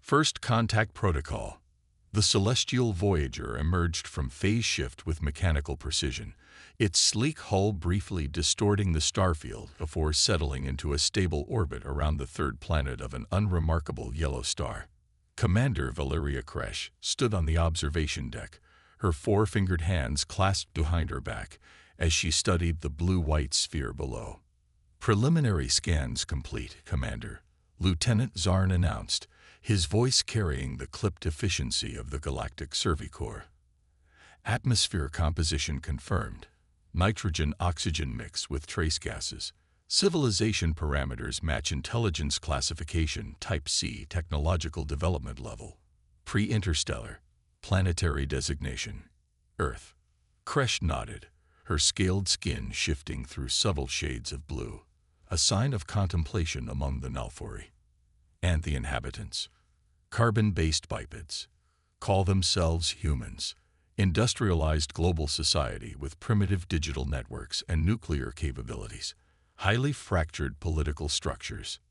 First Contact Protocol. The celestial Voyager emerged from phase shift with mechanical precision, its sleek hull briefly distorting the starfield before settling into a stable orbit around the third planet of an unremarkable yellow star. Commander Valeria Kresh stood on the observation deck, her four-fingered hands clasped behind her back as she studied the blue-white sphere below. "Preliminary scans complete, Commander," Lieutenant Zarn announced, his voice carrying the clipped efficiency of the Galactic Survey Corps. "Atmosphere composition confirmed. Nitrogen-oxygen mix with trace gases. Civilization parameters match intelligence classification Type C technological development level. Pre-interstellar. Planetary designation. Earth." Kresh nodded, her scaled skin shifting through subtle shades of blue, a sign of contemplation among the Nalfori. "And the inhabitants? Carbon-based bipeds. Call themselves humans. Industrialized global society with primitive digital networks and nuclear capabilities. Highly fractured political structures.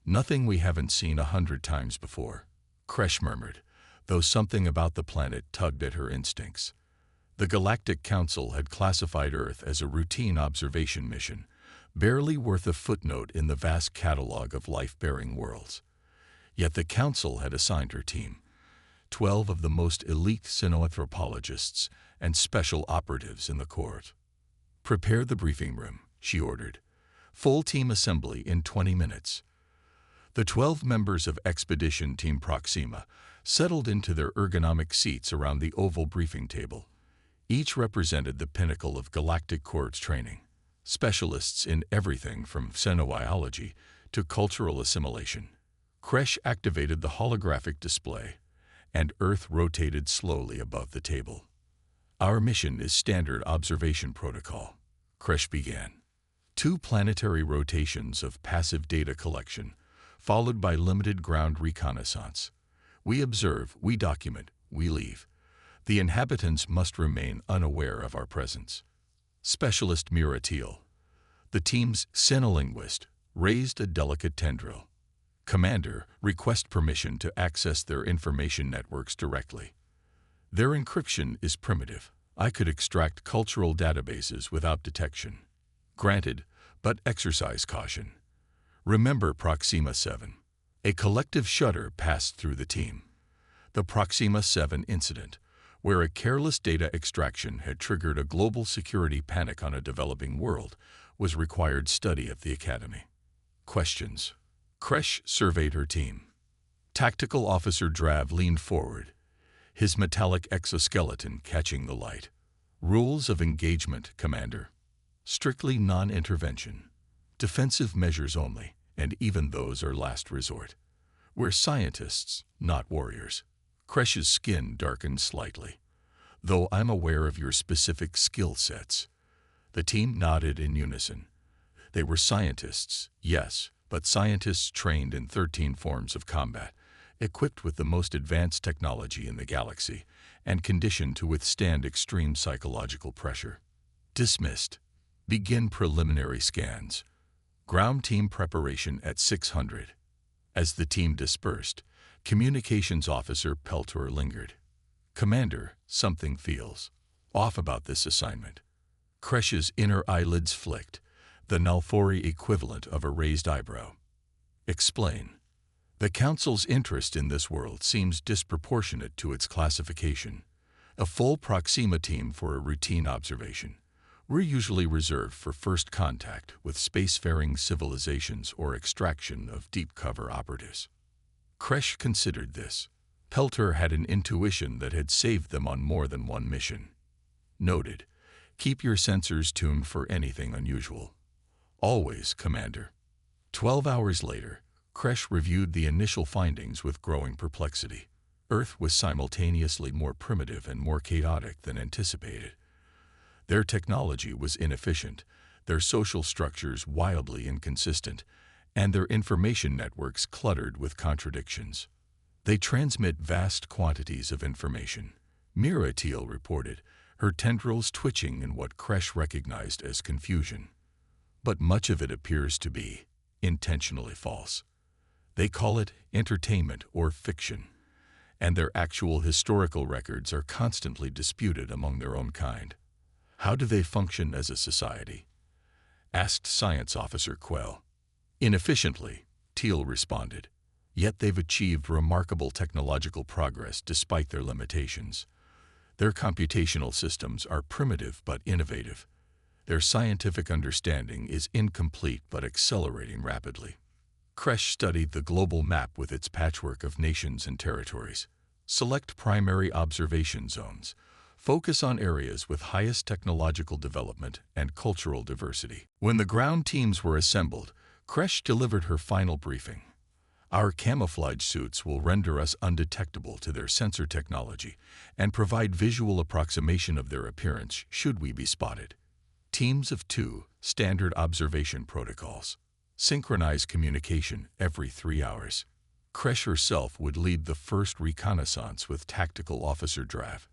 Nothing we haven't seen 100 times before," Kresh murmured, though something about the planet tugged at her instincts. The Galactic Council had classified Earth as a routine observation mission, barely worth a footnote in the vast catalog of life-bearing worlds. Yet the Council had assigned her team, 12 of the most elite xenoanthropologists and special operatives in the court. "Prepare the briefing room," she ordered. "Full team assembly in 20 minutes." The 12 members of Expedition Team Proxima settled into their ergonomic seats around the oval briefing table. Each represented the pinnacle of Galactic Corps training, specialists in everything from xenobiology to cultural assimilation. Kresh activated the holographic display, and Earth rotated slowly above the table. "Our mission is standard observation protocol," Kresh began. 2 planetary rotations of passive data collection, followed by limited ground reconnaissance. We observe, we document, we leave. The inhabitants must remain unaware of our presence. Specialist Mira Teal, the team's xenolinguist, raised a delicate tendril. "Commander, request permission to access their information networks directly. Their encryption is primitive. I could extract cultural databases without detection." "Granted, but exercise caution. Remember Proxima 7. A collective shudder passed through the team. The Proxima 7 incident, where a careless data extraction had triggered a global security panic on a developing world, was required study at the Academy. Questions? Kresh surveyed her team. Tactical Officer Drav leaned forward, his metallic exoskeleton catching the light. Rules of engagement, Commander. Strictly non-intervention. Defensive measures only, and even those are last resort. We're scientists, not warriors. Kresh's skin darkened slightly. Though I'm aware of your specific skill sets. The team nodded in unison. They were scientists, yes, but scientists trained in 13 forms of combat, equipped with the most advanced technology in the galaxy, and conditioned to withstand extreme psychological pressure. Dismissed. Begin preliminary scans. Ground team preparation at 600. As the team dispersed, Communications Officer Peltor lingered. Commander, something feels off about this assignment. Kresh's inner eyelids flicked, the Nalfori equivalent of a raised eyebrow. Explain. The Council's interest in this world seems disproportionate to its classification. A full Proxima team for a routine observation. We're usually reserved for first contact with spacefaring civilizations or extraction of deep-cover operatives. Kresh considered this. Peltor had an intuition that had saved them on more than one mission. Noted. Keep your sensors tuned for anything unusual. Always, Commander. 12 hours later, Kresh reviewed the initial findings with growing perplexity. Earth was simultaneously more primitive and more chaotic than anticipated. Their technology was inefficient, their social structures wildly inconsistent, and their information networks cluttered with contradictions. They transmit vast quantities of information, Mira Teal reported, her tendrils twitching in what Kresh recognized as confusion. But much of it appears to be intentionally false. They call it entertainment or fiction, and their actual historical records are constantly disputed among their own kind. How do they function as a society? Asked Science Officer Quell. Inefficiently, Teal responded. Yet they've achieved remarkable technological progress despite their limitations. Their computational systems are primitive but innovative. Their scientific understanding is incomplete but accelerating rapidly. Kresh studied the global map with its patchwork of nations and territories. Select primary observation zones. Focus on areas with highest technological development and cultural diversity. When the ground teams were assembled, Kresh delivered her final briefing. Our camouflage suits will render us undetectable to their sensor technology and provide visual approximation of their appearance should we be spotted. Teams of 2, standard observation protocols. Synchronized communication every 3 hours. Kresh herself would lead the first reconnaissance with Tactical Officer Drav.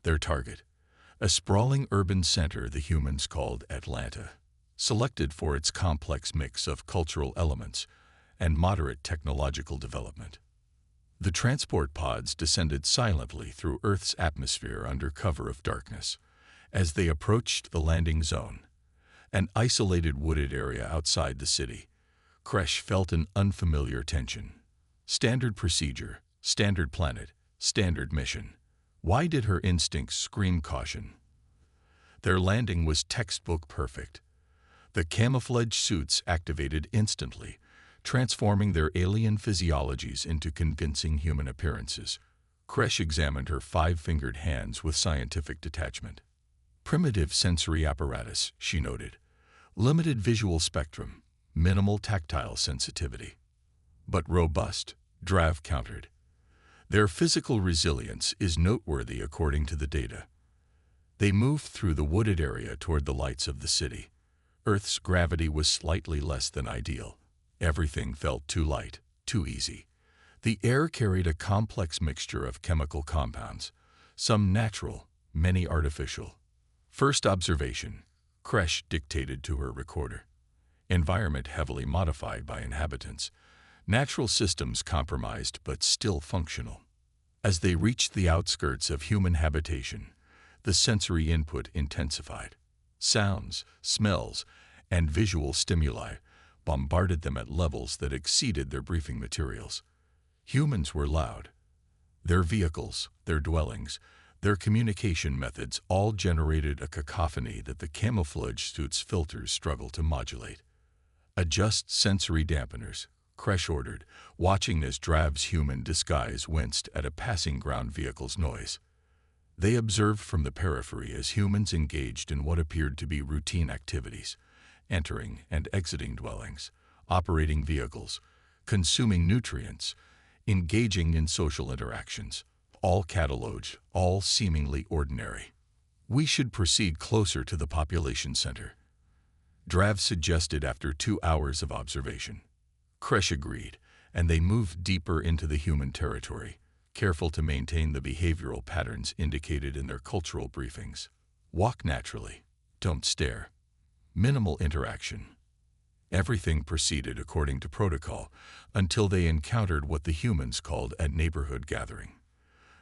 Their target, a sprawling urban center the humans called Atlanta, selected for its complex mix of cultural elements and moderate technological development. The transport pods descended silently through Earth's atmosphere under cover of darkness. As they approached the landing zone, an isolated wooded area outside the city, Kresh felt an unfamiliar tension. Standard procedure, standard planet, standard mission. Why did her instincts scream caution? Their landing was textbook perfect. The camouflage suits activated instantly, transforming their alien physiologies into convincing human appearances. Kresh examined her 5-fingered hands with scientific detachment. Primitive sensory apparatus, she noted. Limited visual spectrum, minimal tactile sensitivity. But robust, Drav countered. Their physical resilience is noteworthy according to the data. They moved through the wooded area toward the lights of the city. Earth's gravity was slightly less than ideal. Everything felt too light, too easy. The air carried a complex mixture of chemical compounds, some natural, many artificial. First observation, Kresh dictated to her recorder. Environment heavily modified by inhabitants. Natural systems compromised but still functional. As they reached the outskirts of human habitation, the sensory input intensified. Sounds, smells, and visual stimuli bombarded them at levels that exceeded their briefing materials. Humans were loud. Their vehicles, their dwellings, their communication methods all generated a cacophony that the camouflage suit's filters struggled to modulate. Adjust sensory dampeners, Kresh ordered, watching as Drav's human disguise winced at a passing ground vehicle's noise. They observed from the periphery as humans engaged in what appeared to be routine activities, entering and exiting dwellings, operating vehicles, consuming nutrients, engaging in social interactions, all catalogued, all seemingly ordinary. We should proceed closer to the population center, Drav suggested after 2 hours of observation. Kresh agreed, and they moved deeper into the human territory, careful to maintain the behavioral patterns indicated in their cultural briefings. Walk naturally. Don't stare. Minimal interaction. Everything proceeded according to protocol until they encountered what the humans called a neighborhood gathering.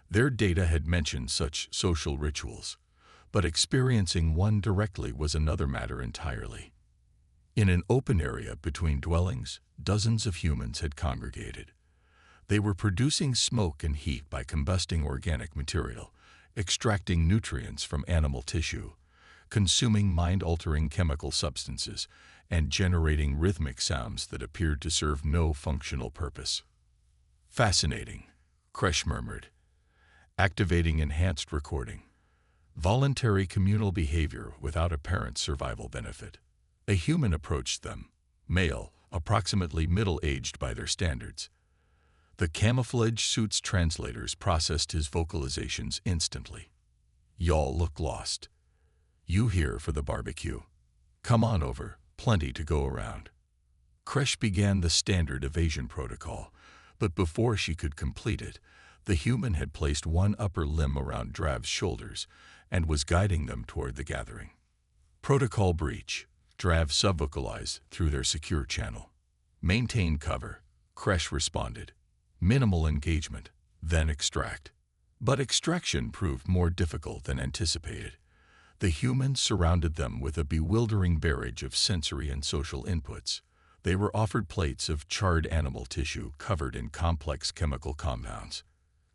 Their data had mentioned such social rituals, but experiencing one directly was another matter entirely. In an open area between dwellings, dozens of humans had congregated. They were producing smoke and heat by combusting organic material, extracting nutrients from animal tissue, consuming mind-altering chemical substances, and generating rhythmic sounds that appeared to serve no functional purpose. Fascinating, Kresh murmured. Activating enhanced recording. Voluntary communal behavior without apparent survival benefit. A human approached them, male, approximately middle-aged by their standards. The camouflage suit's translators processed his vocalizations instantly. Y'all look lost. You here for the barbecue? Come on over, plenty to go around. Kresh began the standard evasion protocol, but before she could complete it, the human had placed one upper limb around Drav's shoulders and was guiding them toward the gathering. Protocol breach, Drav subvocalized through their secure channel. Maintain cover, Kresh responded. Minimal engagement, then extract. But extraction proved more difficult than anticipated. The humans surrounded them with a bewildering barrage of sensory and social inputs. They were offered plates of charred animal tissue covered in complex chemical compounds.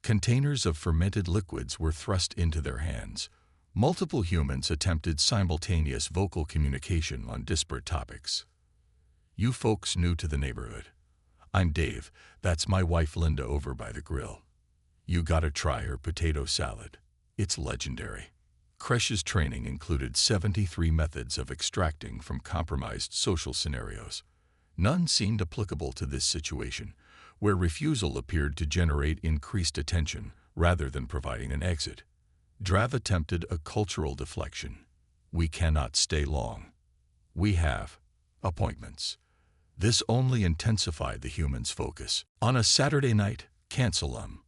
Containers of fermented liquids were thrust into their hands. Multiple humans attempted simultaneous vocal communication on disparate topics. You folks new to the neighborhood. I'm Dave, that's my wife Linda over by the grill. You gotta try her potato salad. It's legendary. Kresh's training included 73 methods of extracting from compromised social scenarios. None seemed applicable to this situation, where refusal appeared to generate increased attention rather than providing an exit. Drav attempted a cultural deflection. We cannot stay long. We have appointments. This only intensified the human's focus. On a Saturday night, cancel 'em.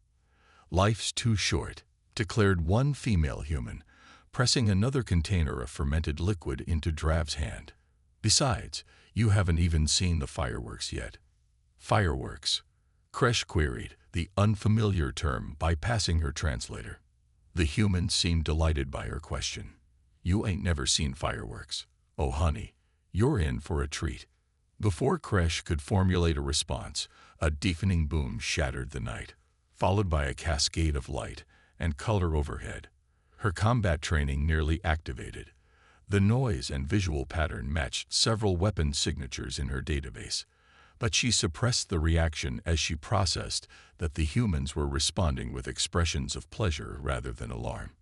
Life's too short, declared one female human, pressing another container of fermented liquid into Drav's hand. Besides, you haven't even seen the fireworks yet. Fireworks? Kresh queried, the unfamiliar term bypassing her translator. The human seemed delighted by her question. You ain't never seen fireworks. Oh honey, you're in for a treat. Before Kresh could formulate a response, a deafening boom shattered the night, followed by a cascade of light and color overhead. Her combat training nearly activated. The noise and visual pattern matched several weapon signatures in her database, but she suppressed the reaction as she processed that the humans were responding with expressions of pleasure rather than alarm.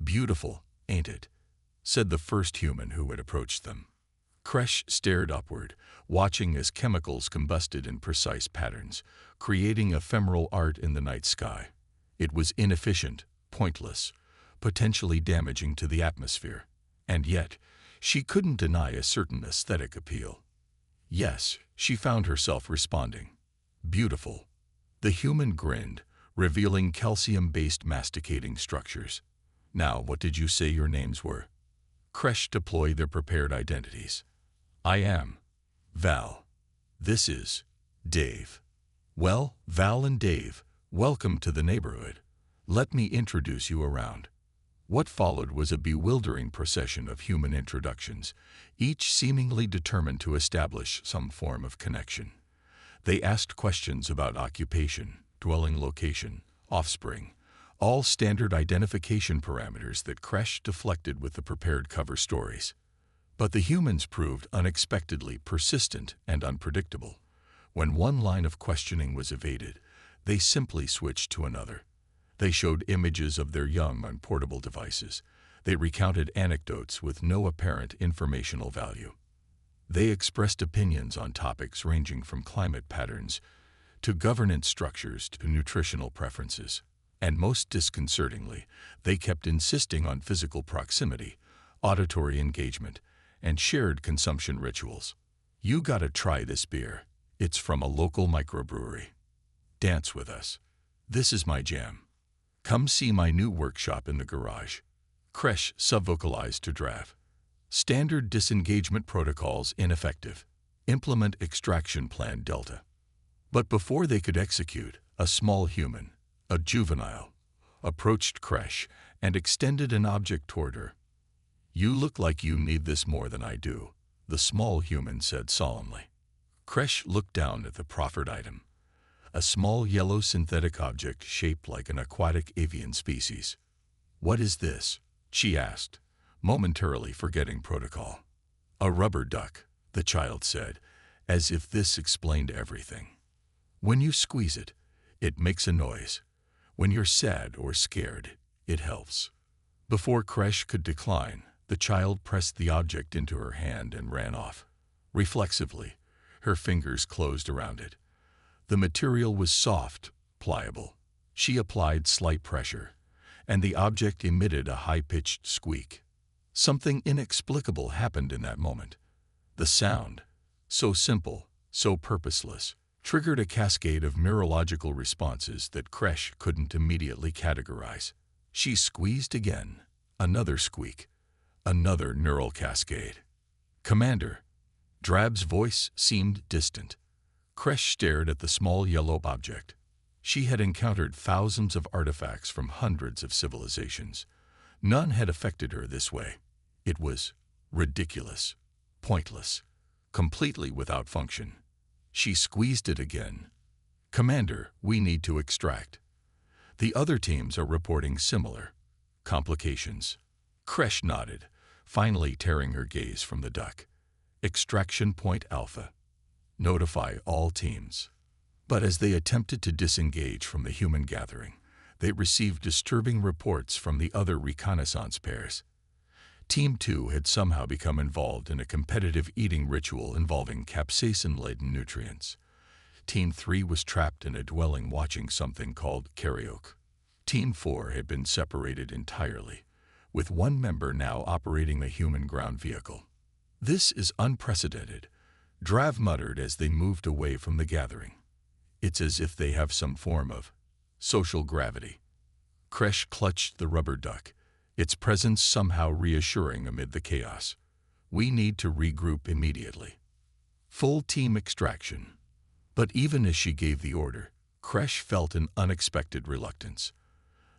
Beautiful, ain't it? Said the first human who had approached them. Kresh stared upward, watching as chemicals combusted in precise patterns, creating ephemeral art in the night sky. It was inefficient, pointless, potentially damaging to the atmosphere, and yet she couldn't deny a certain aesthetic appeal. Yes, she found herself responding. Beautiful. The human grinned, revealing calcium-based masticating structures. Now, what did you say your names were? Kresh deployed their prepared identities. I am Val. This is Dave. Well, Val and Dave, welcome to the neighborhood. Let me introduce you around. What followed was a bewildering procession of human introductions, each seemingly determined to establish some form of connection. They asked questions about occupation, dwelling location, offspring, all standard identification parameters that Kresh deflected with the prepared cover stories. But the humans proved unexpectedly persistent and unpredictable. When one line of questioning was evaded, they simply switched to another. They showed images of their young on portable devices. They recounted anecdotes with no apparent informational value. They expressed opinions on topics ranging from climate patterns to governance structures to nutritional preferences. And most disconcertingly, they kept insisting on physical proximity, auditory engagement, and shared consumption rituals. You gotta try this beer. It's from a local microbrewery. Dance with us. This is my jam. Come see my new workshop in the garage. Kresh subvocalized to Drav. Standard disengagement protocols ineffective. Implement extraction plan Delta. But before they could execute, a small human, a juvenile, approached Kresh and extended an object toward her. You look like you need this more than I do, the small human said solemnly. Kresh looked down at the proffered item. A small yellow synthetic object shaped like an aquatic avian species. What is this? She asked, momentarily forgetting protocol. A rubber duck, the child said, as if this explained everything. When you squeeze it, it makes a noise. When you're sad or scared, it helps. Before Kresh could decline, the child pressed the object into her hand and ran off. Reflexively, her fingers closed around it. The material was soft, pliable. She applied slight pressure, and the object emitted a high-pitched squeak. Something inexplicable happened in that moment. The sound, so simple, so purposeless, triggered a cascade of neurological responses that Kresh couldn't immediately categorize. She squeezed again, another squeak, another neural cascade. Commander, Drav's voice seemed distant. Kresh stared at the small yellow object. She had encountered thousands of artifacts from hundreds of civilizations. None had affected her this way. It was ridiculous, pointless, completely without function. She squeezed it again. "Commander, we need to extract. The other teams are reporting similar complications." Kresh nodded, finally tearing her gaze from the duck. "Extraction point Alpha. Notify all teams." But as they attempted to disengage from the human gathering, they received disturbing reports from the other reconnaissance pairs. Team 2 had somehow become involved in a competitive eating ritual involving capsaicin-laden nutrients. Team 3 was trapped in a dwelling watching something called karaoke. Team 4 had been separated entirely, with one member now operating the human ground vehicle. "This is unprecedented," Drav muttered as they moved away from the gathering. "It's as if they have some form of social gravity." Kresh clutched the rubber duck, its presence somehow reassuring amid the chaos. "We need to regroup immediately. Full team extraction." But even as she gave the order, Kresh felt an unexpected reluctance.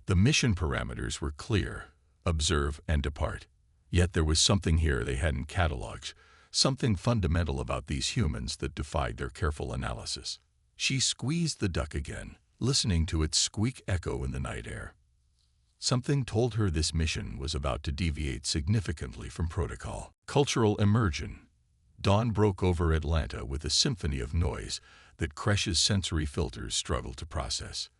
The mission parameters were clear: observe and depart. Yet there was something here they hadn't cataloged, something fundamental about these humans that defied their careful analysis. She squeezed the duck again, listening to its squeak echo in the night air. Something told her this mission was about to deviate significantly from protocol. Cultural immersion. Dawn broke over Atlanta with a symphony of noise that Kresh's sensory filters struggled to process.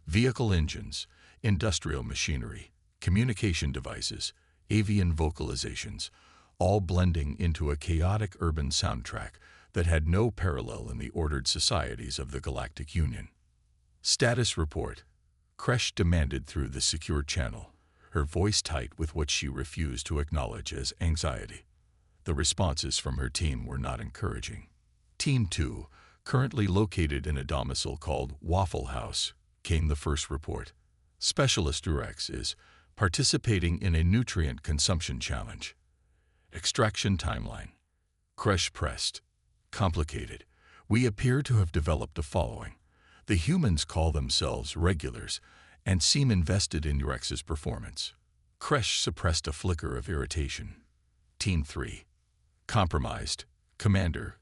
Vehicle engines, industrial machinery, communication devices, avian vocalizations, all blending into a chaotic urban soundtrack that had no parallel in the ordered societies of the Galactic Union. "Status report," Kresh demanded through the secure channel, her voice tight with what she refused to acknowledge as anxiety. The responses from her team were not encouraging. Team 2, currently located in a domicile called Waffle House, came the first report. "Specialist Durex is participating in a nutrient consumption challenge." Extraction timeline. Kresh pressed. "Complicated. We appear to have developed the following. The humans call themselves regulars and seem invested in Durex's performance." Kresh suppressed a flicker of irritation. Team 3. "Compromised, Commander,"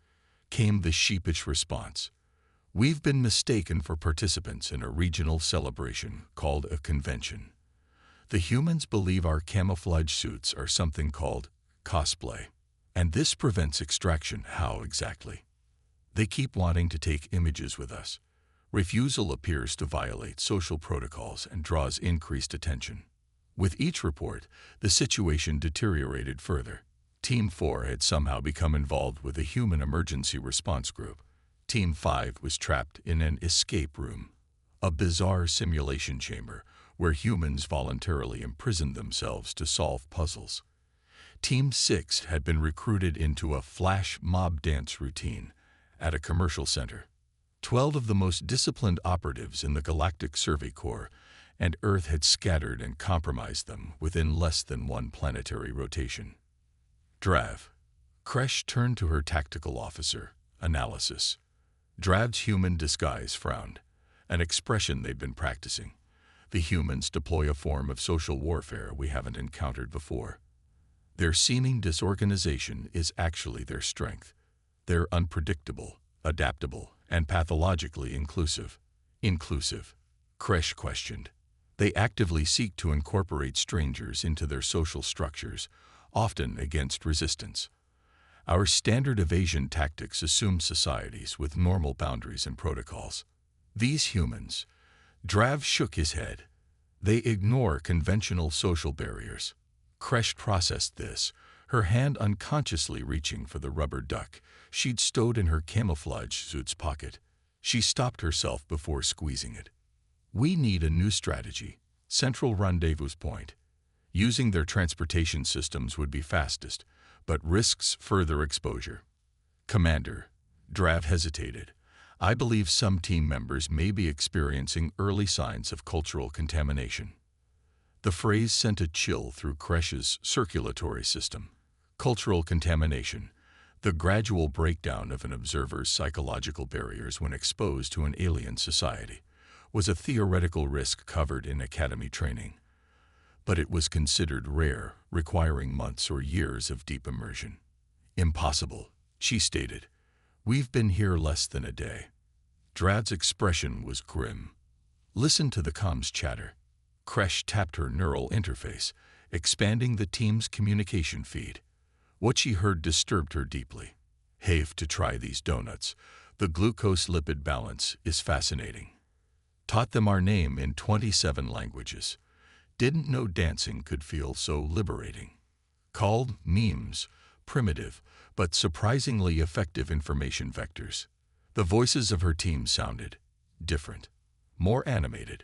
came the sheepish response. "We've been mistaken for participants in a regional celebration called a convention. The humans believe our camouflage suits are something called cosplay, and this prevents extraction. How exactly? They keep wanting to take images with us. Refusal appears to violate social protocols and draws increased attention." With each report, the situation deteriorated further. Team 4 had somehow become involved with a human emergency response group. Team 5 was trapped in an escape room, a bizarre simulation chamber where humans voluntarily imprisoned themselves to solve puzzles. Team 6 had been recruited into a flash mob dance routine at a commercial center. 12 of the most disciplined operatives in the Galactic Survey Corps and Earth had scattered and compromised them within less than one planetary rotation. Drav. Kresh turned to her tactical officer. Analysis. Drav's human disguise frowned, an expression they'd been practicing. The humans deploy a form of social warfare we haven't encountered before. Their seeming disorganization is actually their strength. They're unpredictable, adaptable, and pathologically inclusive. Inclusive? Kresh questioned. They actively seek to incorporate strangers into their social structures, often against resistance. Our standard evasion tactics assume societies with normal boundaries and protocols. These humans, Drav shook his head. They ignore conventional social barriers. Kresh processed this, her hand unconsciously reaching for the rubber duck she'd stowed in her camouflage suit's pocket. She stopped herself before squeezing it. "We need a new strategy. Central rendezvous point. Using their transportation systems would be fastest, but risks further exposure." "Commander," Drav hesitated. "I believe some team members may be experiencing early signs of cultural contamination." The phrase sent a chill through Kresh's circulatory system. Cultural contamination. The gradual breakdown of an observer's psychological barriers when exposed to an alien society was a theoretical risk covered in academy training, but it was considered rare, requiring months or years of deep immersion. "Impossible," she stated. "We've been here less than a day." Drad's expression was grim. "Listen to the comms chatter." Kresh tapped her neural interface, expanding the team's communication feed. What she heard disturbed her deeply. "Have to try these donuts. The glucose-lipid balance is fascinating. Taught them our name in 27 languages. Didn't know dancing could feel so liberating. Called memes, primitive, but surprisingly effective information vectors." The voices of her team sounded different, more animated,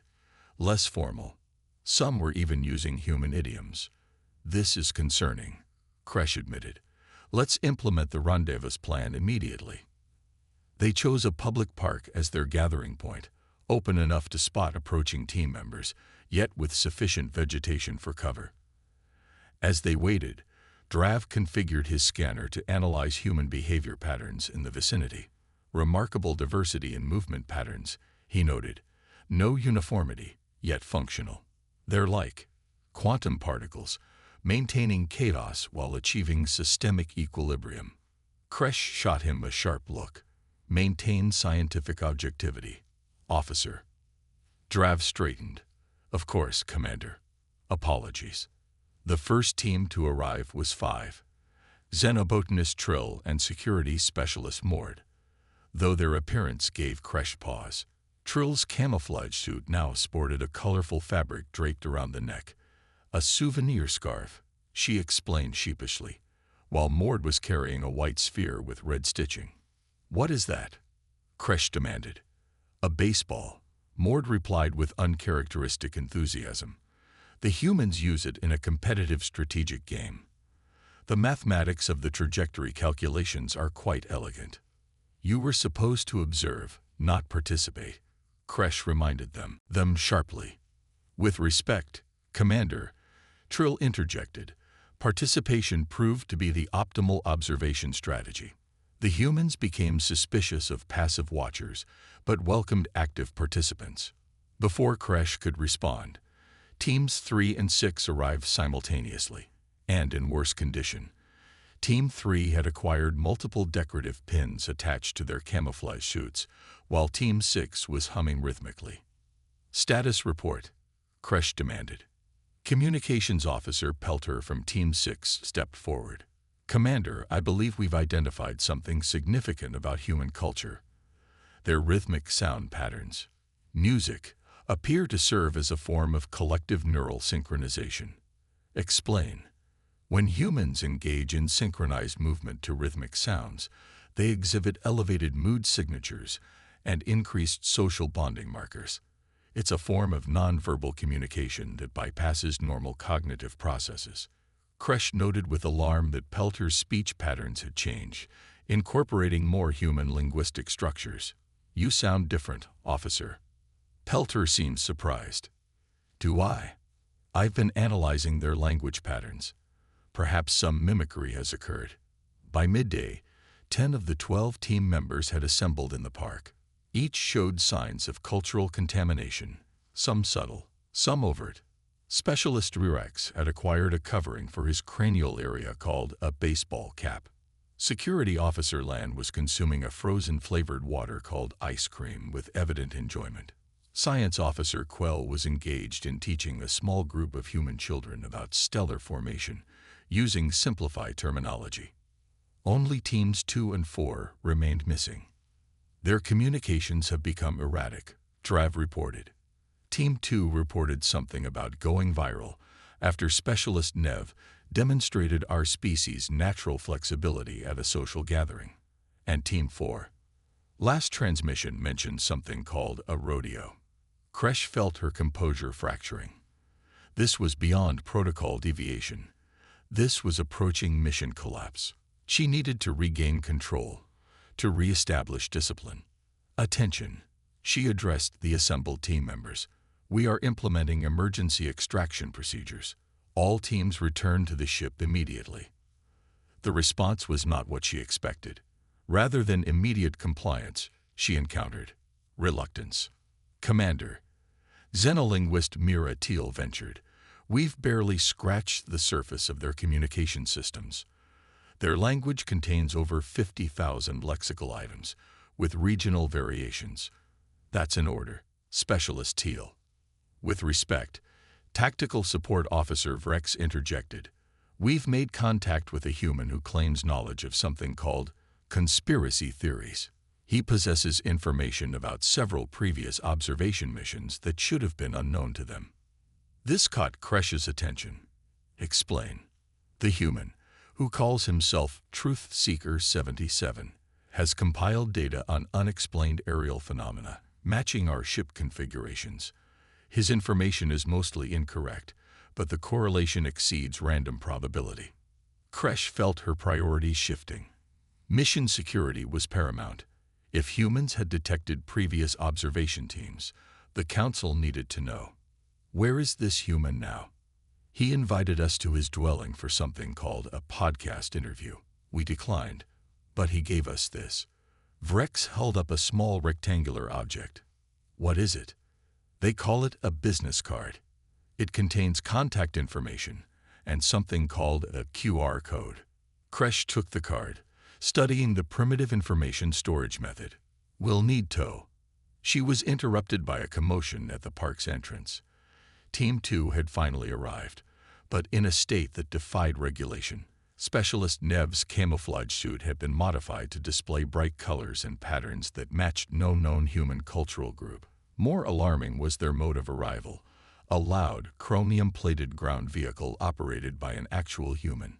less formal. Some were even using human idioms. "This is concerning," Kresh admitted. "Let's implement the rendezvous plan immediately." They chose a public park as their gathering point, open enough to spot approaching team members, yet with sufficient vegetation for cover. As they waited, Drav configured his scanner to analyze human behavior patterns in the vicinity. "Remarkable diversity in movement patterns," he noted. "No uniformity, yet functional. They're like quantum particles, maintaining chaos while achieving systemic equilibrium." Kresh shot him a sharp look. "Maintain scientific objectivity, officer." Drav straightened. "Of course, Commander. Apologies." The first team to arrive was 5. Xenobotanist Trill and security specialist Mord. Though their appearance gave Kresh pause. Trill's camouflage suit now sported a colorful fabric draped around the neck. "A souvenir scarf," she explained sheepishly, while Mord was carrying a white sphere with red stitching. "What is that?" Kresh demanded. "A baseball," Mord replied with uncharacteristic enthusiasm. "The humans use it in a competitive strategic game. The mathematics of the trajectory calculations are quite elegant." "You were supposed to observe, not participate," Kresh reminded them sharply. "With respect, Commander," Trill interjected. Participation proved to be the optimal observation strategy. The humans became suspicious of passive watchers, but welcomed active participants. Before Kresh could respond, Teams 3 and 6 arrived simultaneously, and in worse condition. Team 3 had acquired multiple decorative pins attached to their camouflage suits, while Team 6 was humming rhythmically. "Status report," Kresh demanded. Communications Officer Pelter from Team 6 stepped forward. "Commander, I believe we've identified something significant about human culture. Their rhythmic sound patterns, music, appear to serve as a form of collective neural synchronization." "Explain." "When humans engage in synchronized movement to rhythmic sounds, they exhibit elevated mood signatures and increased social bonding markers. It's a form of nonverbal communication that bypasses normal cognitive processes." Kresh noted with alarm that Pelter's speech patterns had changed, incorporating more human linguistic structures. "You sound different, officer." Pelter seemed surprised. "Do I? I've been analyzing their language patterns. Perhaps some mimicry has occurred." By midday, 10 of the 12 team members had assembled in the park. Each showed signs of cultural contamination, some subtle, some overt. Specialist Rurex had acquired a covering for his cranial area called a baseball cap. Security Officer Lan was consuming a frozen-flavored water called ice cream with evident enjoyment. Science Officer Quell was engaged in teaching a small group of human children about stellar formation, using simplified terminology. Only Teams 2 and 4 remained missing. "Their communications have become erratic," Drav reported. Team 2 reported something about going viral after Specialist Nev demonstrated our species' natural flexibility at a social gathering. And Team 4. Last transmission mentioned something called a rodeo. Kresh felt her composure fracturing. This was beyond protocol deviation. This was approaching mission collapse. She needed to regain control, to reestablish discipline. "Attention," she addressed the assembled team members. "We are implementing emergency extraction procedures. All teams return to the ship immediately." The response was not what she expected. Rather than immediate compliance, she encountered reluctance. "Commander," xenolinguist Mira Teal ventured, "we've barely scratched the surface of their communication systems. Their language contains over 50,000 lexical items, with regional variations." "That's an order, Specialist Teal." With respect, Tactical Support Officer Vrex interjected, "We've made contact with a human who claims knowledge of something called conspiracy theories. He possesses information about several previous observation missions that should have been unknown to them." This caught Kresh's attention. "Explain." "The human, who calls himself Truth Seeker 77, has compiled data on unexplained aerial phenomena, matching our ship configurations. His information is mostly incorrect, but the correlation exceeds random probability." Kresh felt her priorities shifting. Mission security was paramount. If humans had detected previous observation teams, the Council needed to know. "Where is this human now?" "He invited us to his dwelling for something called a podcast interview. We declined, but he gave us this." Vrex held up a small rectangular object. "What is it?" "They call it a business card. It contains contact information and something called a QR code." Kresh took the card, studying the primitive information storage method. "We'll need tow." She was interrupted by a commotion at the park's entrance. Team 2 had finally arrived, but in a state that defied regulation. Specialist Nev's camouflage suit had been modified to display bright colors and patterns that matched no known human cultural group. More alarming was their mode of arrival, a loud, chromium-plated ground vehicle operated by an actual human.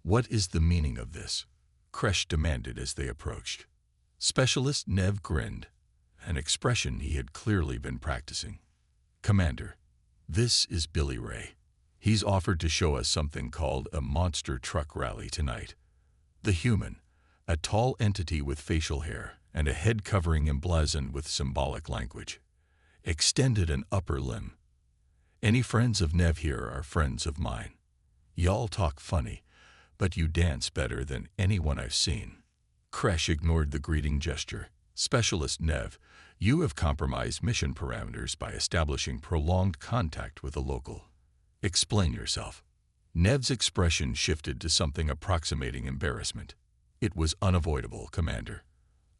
"What is the meaning of this?" Kresh demanded as they approached. Specialist Nev grinned, an expression he had clearly been practicing. "Commander, this is Billy Ray. He's offered to show us something called a monster truck rally tonight." The human, a tall entity with facial hair and a head covering emblazoned with symbolic language, extended an upper limb. "Any friends of Nev here are friends of mine. Y'all talk funny, but you dance better than anyone I've seen." Kresh ignored the greeting gesture. "Specialist Nev, you have compromised mission parameters by establishing prolonged contact with a local. Explain yourself." Nev's expression shifted to something approximating embarrassment. "It was unavoidable, Commander.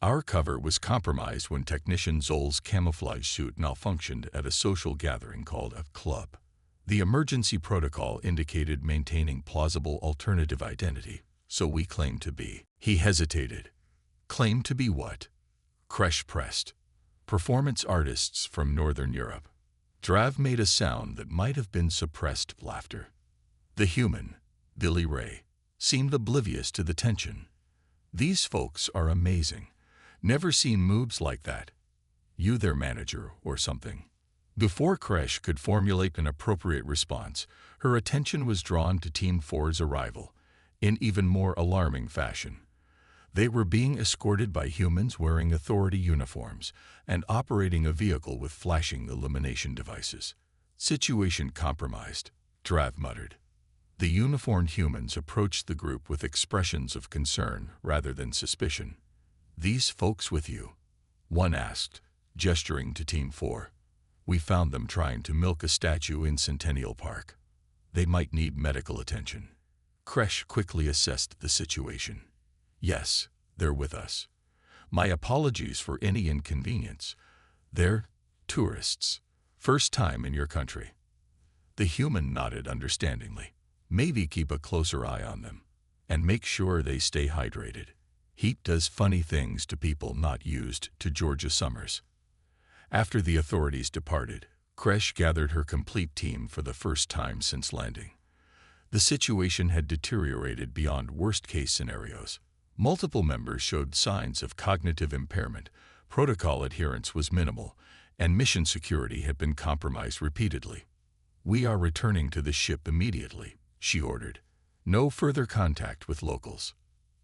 Our cover was compromised when Technician Zol's camouflage suit malfunctioned at a social gathering called a club. The emergency protocol indicated maintaining plausible alternative identity, so we claimed to be." He hesitated. "Claimed to be what?" Kresh pressed. "Performance artists from Northern Europe." Drav made a sound that might have been suppressed laughter. The human, Billy Ray, seemed oblivious to the tension. "These folks are amazing. Never seen moves like that. You their manager or something." Before Kresh could formulate an appropriate response, her attention was drawn to Team 4's arrival, in even more alarming fashion. They were being escorted by humans wearing authority uniforms and operating a vehicle with flashing illumination devices. "Situation compromised," Drav muttered. The uniformed humans approached the group with expressions of concern rather than suspicion. "These folks with you?" one asked, gesturing to Team 4. "We found them trying to milk a statue in Centennial Park. They might need medical attention." Kresh quickly assessed the situation. "Yes, they're with us. My apologies for any inconvenience. They're tourists. First time in your country." The human nodded understandingly. "Maybe keep a closer eye on them, and make sure they stay hydrated. Heat does funny things to people not used to Georgia summers." After the authorities departed, Kresh gathered her complete team for the first time since landing. The situation had deteriorated beyond worst-case scenarios. Multiple members showed signs of cognitive impairment, protocol adherence was minimal, and mission security had been compromised repeatedly. "We are returning to the ship immediately," she ordered. "No further contact with locals.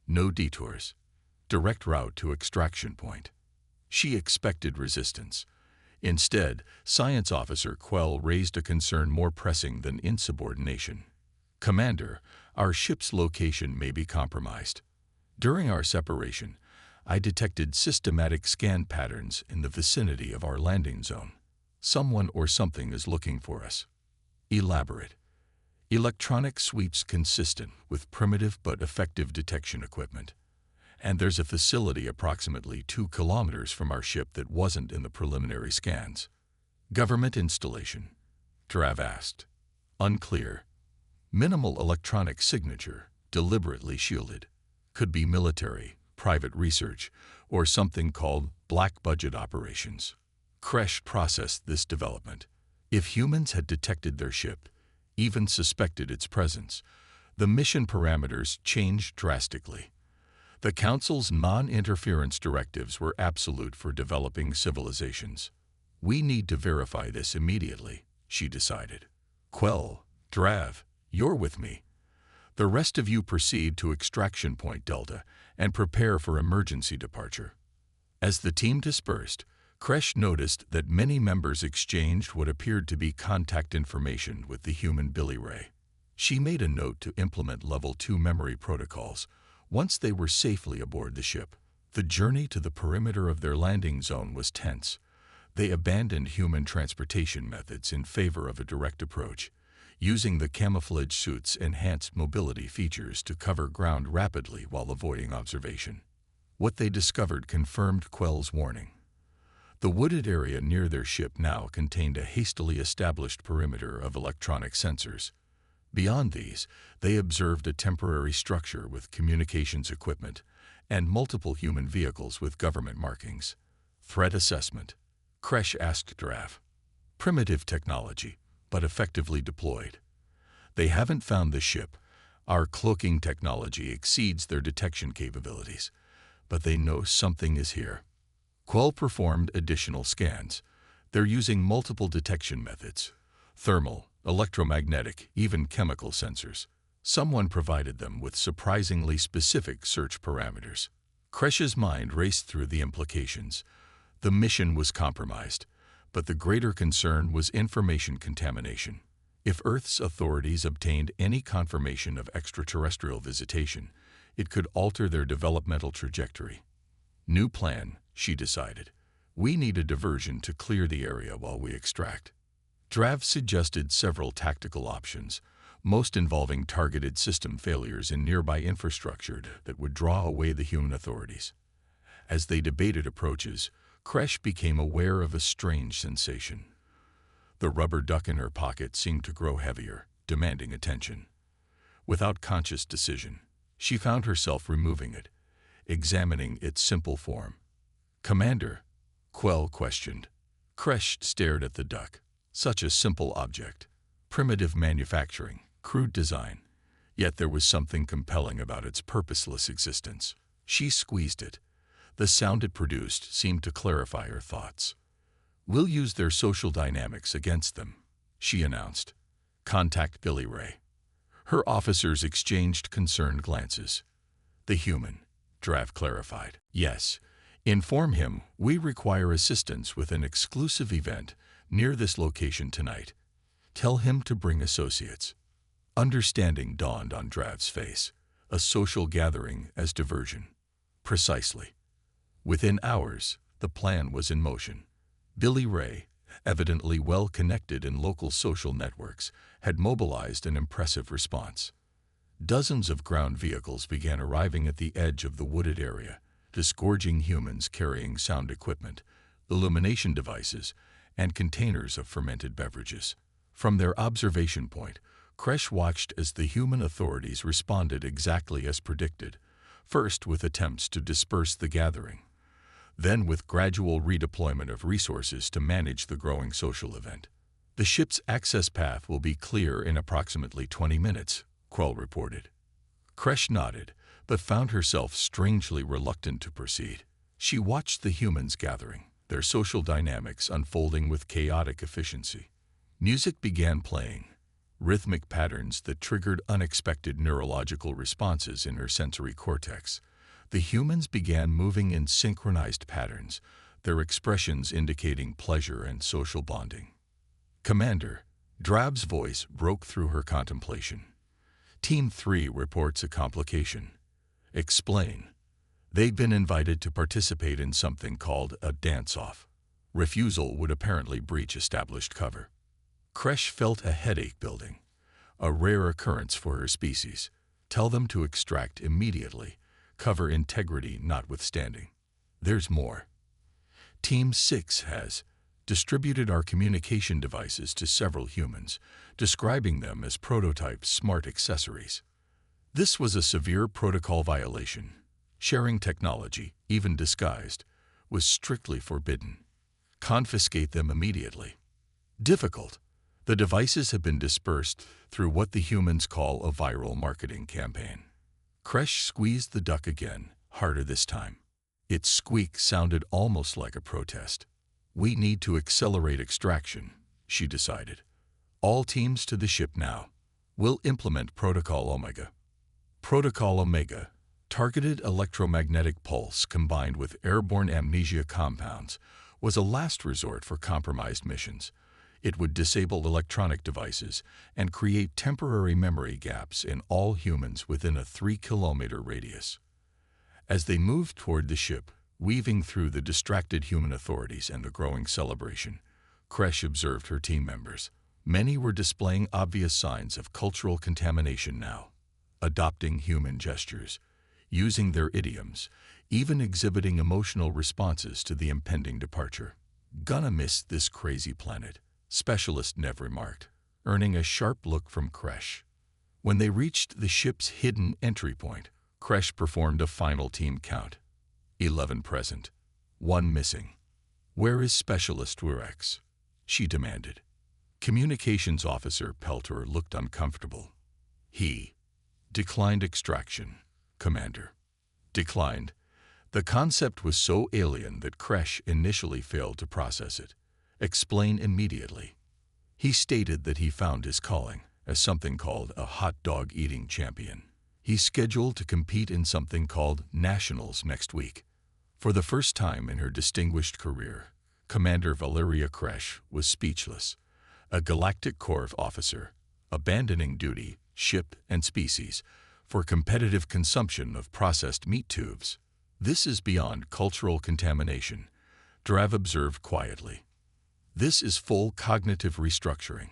No detours. Direct route to extraction point." She expected resistance. Instead, Science Officer Quell raised a concern more pressing than insubordination. "Commander, Our ship's location may be compromised. During our separation, I detected systematic scan patterns in the vicinity of our landing zone. Someone or something is looking for us. Elaborate. Electronic suites consistent with primitive but effective detection equipment. And there's a facility approximately 2 kilometers from our ship that wasn't in the preliminary scans. Government installation? Drav asked. Unclear. Minimal electronic signature, deliberately shielded. Could be military, private research, or something called black budget operations. Kresh processed this development. If humans had detected their ship, even suspected its presence, the mission parameters changed drastically. The Council's non-interference directives were absolute for developing civilizations. We need to verify this immediately, she decided. Quell, Drav, you're with me. The rest of you proceed to Extraction Point Delta and prepare for emergency departure. As the team dispersed, Kresh noticed that many members exchanged what appeared to be contact information with the human Billy Ray. She made a note to implement Level 2 memory protocols once they were safely aboard the ship. The journey to the perimeter of their landing zone was tense. They abandoned human transportation methods in favor of a direct approach, using the camouflage suit's enhanced mobility features to cover ground rapidly while avoiding observation. What they discovered confirmed Quell's warning. The wooded area near their ship now contained a hastily established perimeter of electronic sensors. Beyond these, they observed a temporary structure with communications equipment and multiple human vehicles with government markings. Threat assessment. Kresh asked Drav. Primitive technology, but effectively deployed. They haven't found the ship. Our cloaking technology exceeds their detection capabilities, but they know something is here. Quell performed additional scans. They're using multiple detection methods. Thermal, electromagnetic, even chemical sensors. Someone provided them with surprisingly specific search parameters. Kresh's mind raced through the implications. The mission was compromised, but the greater concern was information contamination. If Earth's authorities obtained any confirmation of extraterrestrial visitation, it could alter their developmental trajectory. New plan, she decided. We need a diversion to clear the area while we extract. Drav suggested several tactical options, most involving targeted system failures in nearby infrastructure that would draw away the human authorities. As they debated approaches, Kresh became aware of a strange sensation. The rubber duck in her pocket seemed to grow heavier, demanding attention. Without conscious decision, she found herself removing it, examining its simple form. Commander, Quell questioned. Kresh stared at the duck. Such a simple object. Primitive manufacturing, crude design. Yet there was something compelling about its purposeless existence. She squeezed it. The sound it produced seemed to clarify her thoughts. We'll use their social dynamics against them, she announced. Contact Billy Ray. Her officers exchanged concerned glances. The human, Drav clarified. Yes. Inform him we require assistance with an exclusive event near this location tonight. Tell him to bring associates. Understanding dawned on Drav's face. A social gathering as diversion. Precisely. Within hours, the plan was in motion. Billy Ray, evidently well connected in local social networks, had mobilized an impressive response. Dozens of ground vehicles began arriving at the edge of the wooded area, disgorging humans carrying sound equipment, illumination devices, and containers of fermented beverages. From their observation point, Kresh watched as the human authorities responded exactly as predicted, first with attempts to disperse the gathering, then with gradual redeployment of resources to manage the growing social event. The ship's access path will be clear in approximately 20 minutes, Quell reported. Kresh nodded, but found herself strangely reluctant to proceed. She watched the humans gathering, their social dynamics unfolding with chaotic efficiency. Music began playing, rhythmic patterns that triggered unexpected neurological responses in her sensory cortex. The humans began moving in synchronized patterns, their expressions indicating pleasure and social bonding. Commander, Drav's voice broke through her contemplation. Team 3 reports a complication. Explain. They'd been invited to participate in something called a dance-off. Refusal would apparently breach established cover. Kresh felt a headache building, a rare occurrence for her species. Tell them to extract immediately, cover integrity notwithstanding. There's more. Team 6 has distributed our communication devices to several humans, describing them as prototype smart accessories. This was a severe protocol violation. Sharing technology, even disguised, was strictly forbidden. Confiscate them immediately. Difficult. The devices have been dispersed through what the humans call a viral marketing campaign. Kresh squeezed the duck again, harder this time. Its squeak sounded almost like a protest. We need to accelerate extraction, she decided. All teams to the ship now. We'll implement Protocol Omega. Protocol Omega, targeted electromagnetic pulse combined with airborne amnesia compounds, was a last resort for compromised missions. It would disable electronic devices and create temporary memory gaps in all humans within a 3-kilometer radius. As they moved toward the ship, weaving through the distracted human authorities and the growing celebration, Kresh observed her team members. Many were displaying obvious signs of cultural contamination now, adopting human gestures, using their idioms, even exhibiting emotional responses to the impending departure. Gonna miss this crazy planet, Specialist Nev remarked, earning a sharp look from Kresh. When they reached the ship's hidden entry point, Kresh performed a final team count. 11 present, 1 missing. Where is Specialist Wurex? She demanded. Communications Officer Peltor looked uncomfortable. He declined extraction, Commander. Declined. The concept was so alien that Kresh initially failed to process it. Explain immediately. He stated that he found his calling as something called a hot dog eating champion. He's scheduled to compete in something called Nationals next week. For the first time in her distinguished career, Commander Valeria Kresh was speechless. A Galactic Corps officer, abandoning duty, ship, and species for competitive consumption of processed meat tubes. This is beyond cultural contamination, Drav observed quietly. This is full cognitive restructuring.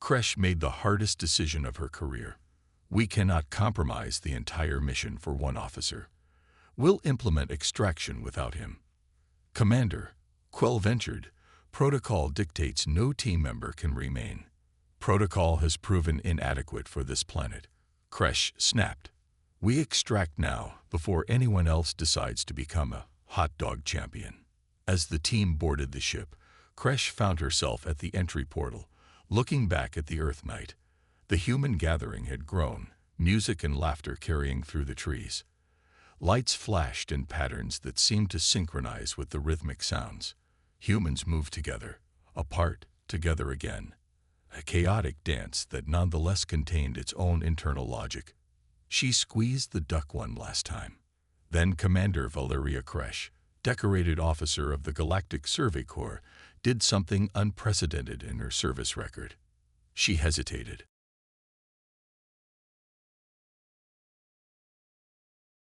Kresh made the hardest decision of her career. We cannot compromise the entire mission for one officer. We'll implement extraction without him. Commander, Quell ventured, protocol dictates no team member can remain. Protocol has proven inadequate for this planet. Kresh snapped. We extract now before anyone else decides to become a hot dog champion. As the team boarded the ship, Kresh found herself at the entry portal, looking back at the Earth night. The human gathering had grown, music and laughter carrying through the trees. Lights flashed in patterns that seemed to synchronize with the rhythmic sounds. Humans moved together, apart, together again. A chaotic dance that nonetheless contained its own internal logic. She squeezed the duck one last time. Then Commander Valeria Kresh, decorated officer of the Galactic Survey Corps, did something unprecedented in her service record. She hesitated.